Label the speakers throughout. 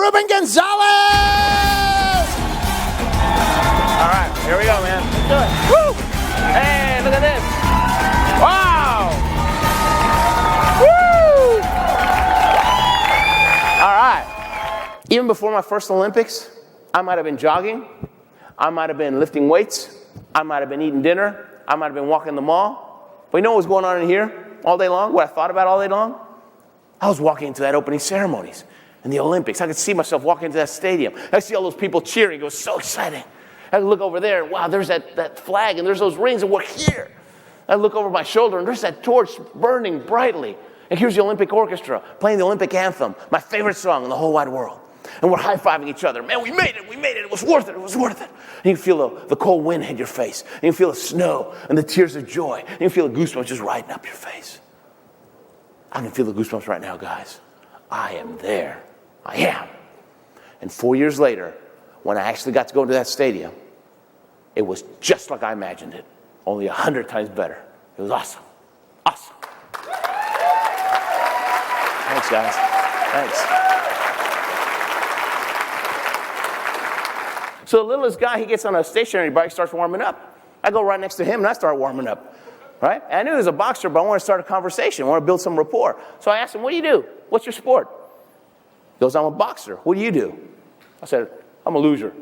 Speaker 1: Ruben Gonzalez!
Speaker 2: All right, here we go, man. Let's do it. Woo! Hey, look at this. Wow! Woo! All right. Even before my first Olympics, I might have been jogging. I might have been lifting weights. I might have been eating dinner. I might have been walking the mall. But you know what was going on in here all day long? What I thought about all day long? I was walking into that opening ceremonies in the Olympics. I could see myself walking into that stadium. I see all those people cheering. It was so exciting. I could look over there, and wow, there's that flag, and there's those rings, and we're here. I look over my shoulder, and there's that torch burning brightly. And here's the Olympic Orchestra playing the Olympic anthem, my favorite song in the whole wide world. And we're high-fiving each other. Man, we made it, it was worth it, it was worth it. And you can feel the cold wind hit your face. And you can feel the snow and the tears of joy. And you can feel the goosebumps just riding up your face. I can feel the goosebumps right now, guys. I am there. I am. And 4 years later, when I actually got to go into that stadium, it was just like I imagined it, only 100 times better. It was awesome. Awesome. Thanks, guys. Thanks. So the littlest guy, he gets on a stationary bike, starts warming up. I go right next to him, and I start warming up. Right? And I knew he was a boxer, but I want to start a conversation. I want to build some rapport. So I asked him, what do you do? What's your sport? He goes, I'm a boxer. What do you do? I said, I'm a loser.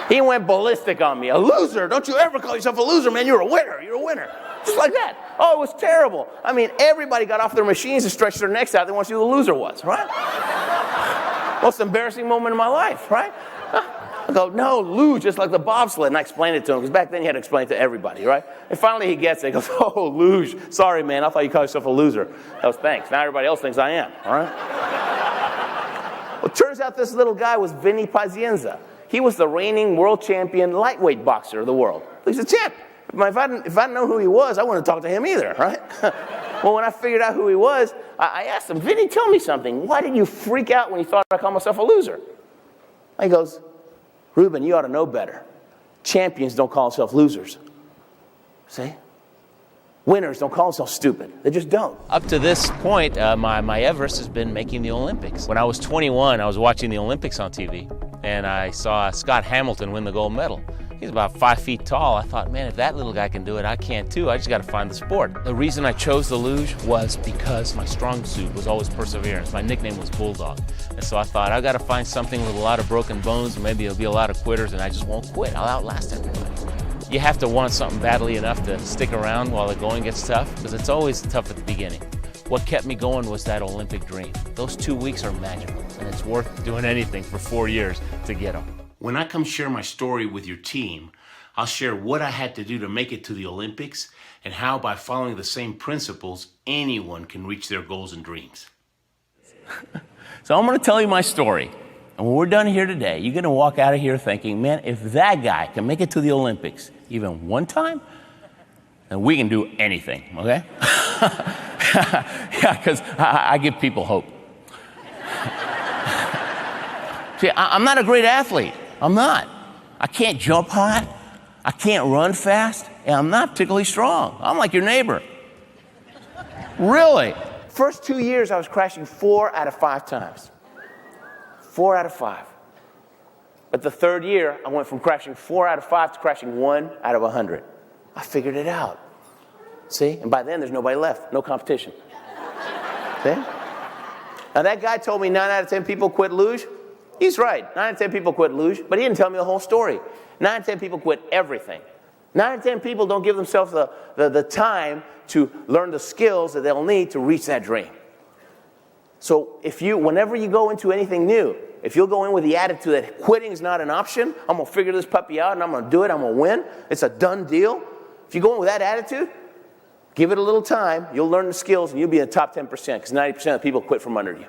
Speaker 2: He went ballistic on me. A loser? Don't you ever call yourself a loser, man. You're a winner. You're a winner. Just like that. Oh, it was terrible. I mean, everybody got off their machines and stretched their necks out. They want to see who the loser was, right? Most embarrassing moment of my life, right? I go, no, luge, just like the bobsled. And I explained it to him, because back then you had to explain it to everybody, right? And finally he gets it. He goes, oh, luge. Sorry, man, I thought you called yourself a loser. That was thanks. Now everybody else thinks I am, all right? Well, it turns out this little guy was Vinny Pazienza. He was the reigning world champion lightweight boxer of the world. He's a champ. If I didn't know who he was, I wouldn't talk to him either, right? Well, when I figured out who he was, I asked him, Vinny, tell me something. Why did you freak out when you thought I called myself a loser? He goes, Ruben, you ought to know better. Champions don't call themselves losers. See? Winners don't call themselves stupid. They just don't.
Speaker 3: Up to this point, my Everest has been making the Olympics. When I was 21, I was watching the Olympics on TV, and I saw Scott Hamilton win the gold medal. He's about 5 feet tall. I thought, man, if that little guy can do it, I can too. I just got to find the sport. The reason I chose the luge was because my strong suit was always perseverance. My nickname was Bulldog. And so I thought, I've got to find something with a lot of broken bones, and maybe there'll be a lot of quitters, and I just won't quit. I'll outlast everybody. You have to want something badly enough to stick around while the going gets tough, because it's always tough at the beginning. What kept me going was that Olympic dream. Those 2 weeks are magical, and it's worth doing anything for 4 years to get them.
Speaker 4: When I come share my story with your team, I'll share what I had to do to make it to the Olympics and how by following the same principles, anyone can reach their goals and dreams.
Speaker 3: So I'm going to tell you my story. And when we're done here today, you're going to walk out of here thinking, man, if that guy can make it to the Olympics even one time, then we can do anything, okay? Yeah, because I give people hope. See, I'm not a great athlete. I'm not. I can't jump high. I can't run fast. And I'm not particularly strong. I'm like your neighbor. Really?
Speaker 2: First 2 years, I was crashing 4 out of 5 times. 4 out of 5. But the third year, I went from crashing 4 out of 5 to crashing 1 out of 100. I figured it out. See? And by then, there's nobody left. No competition. See? Now, that guy told me 9 out of 10 people quit luge. He's right. 9 out of 10 people quit luge, but he didn't tell me the whole story. 9 out of 10 people quit everything. 9 out of 10 people don't give themselves the time to learn the skills that they'll need to reach that dream. So whenever you go into anything new, if you'll go in with the attitude that quitting is not an option, I'm going to figure this puppy out and I'm going to do it, I'm going to win, it's a done deal. If you go in with that attitude, give it a little time, you'll learn the skills and you'll be in the top 10% because 90% of the people quit from under you.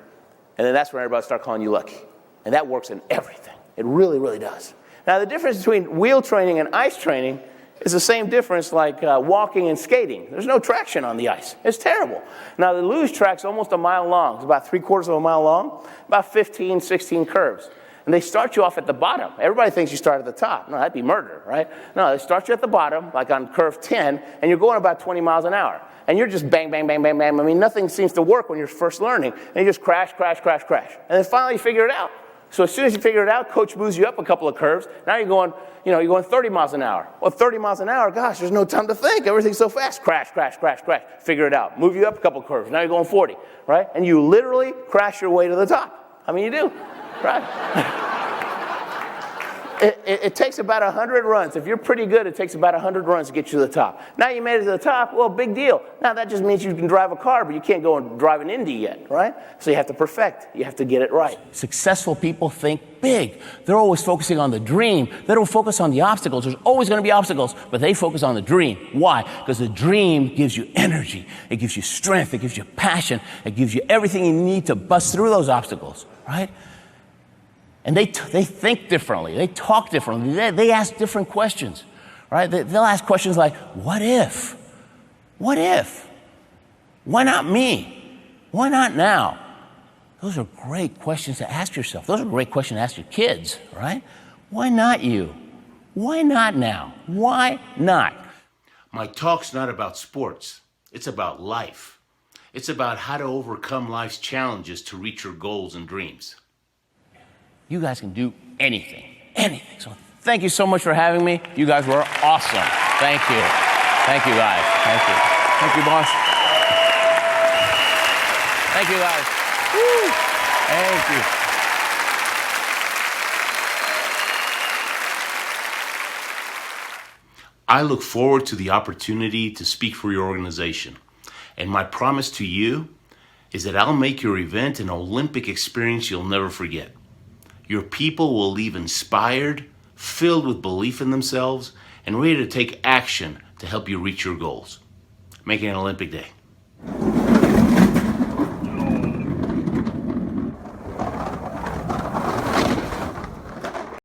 Speaker 2: And then that's when everybody starts calling you lucky. And that works in everything. It really, really does. Now, the difference between wheel training and ice training is the same difference like walking and skating. There's no traction on the ice. It's terrible. Now, the luge track's almost a mile long. It's about 3/4 of a mile long, about 15, 16 curves. And they start you off at the bottom. Everybody thinks you start at the top. No, that'd be murder, right? No, they start you at the bottom, like on curve 10, and you're going about 20 miles an hour. And you're just bang, bang, bang, bang, bang. I mean, nothing seems to work when you're first learning. And you just crash, crash, crash, crash. And then finally you figure it out. So as soon as you figure it out, coach moves you up a couple of curves. Now you're going, you're going 30 miles an hour. Well, 30 miles an hour, gosh, there's no time to think. Everything's so fast. Crash, crash, crash, crash. Figure it out. Move you up a couple of curves. Now you're going 40, right? And you literally crash your way to the top. I mean, you do, right? It takes about 100 runs. If you're pretty good, it takes about 100 runs to get you to the top. Now you made it to the top, well, big deal. Now that just means you can drive a car, but you can't go and drive an Indy yet, right? So you have to perfect. You have to get it right. Successful people think big. They're always focusing on the dream. They don't focus on the obstacles. There's always going to be obstacles, but they focus on the dream. Why? Because the dream gives you energy. It gives you strength. It gives you passion. It gives you everything you need to bust through those obstacles, right? And they think differently. They talk differently. They ask different questions, right? They'll ask questions like, what if? What if? Why not me? Why not now? Those are great questions to ask yourself. Those are great questions to ask your kids, right? Why not you? Why not now? Why not?
Speaker 4: My talk's not about sports. It's about life. It's about how to overcome life's challenges to reach your goals and dreams.
Speaker 2: You guys can do anything, anything. So thank you so much for having me. You guys were awesome. Thank you. Thank you, guys. Thank you. Thank you, boss. Thank you, guys. Woo. Thank you.
Speaker 4: I look forward to the opportunity to speak for your organization. And my promise to you is that I'll make your event an Olympic experience you'll never forget. Your people will leave inspired, filled with belief in themselves, and ready to take action to help you reach your goals. Make it an Olympic day.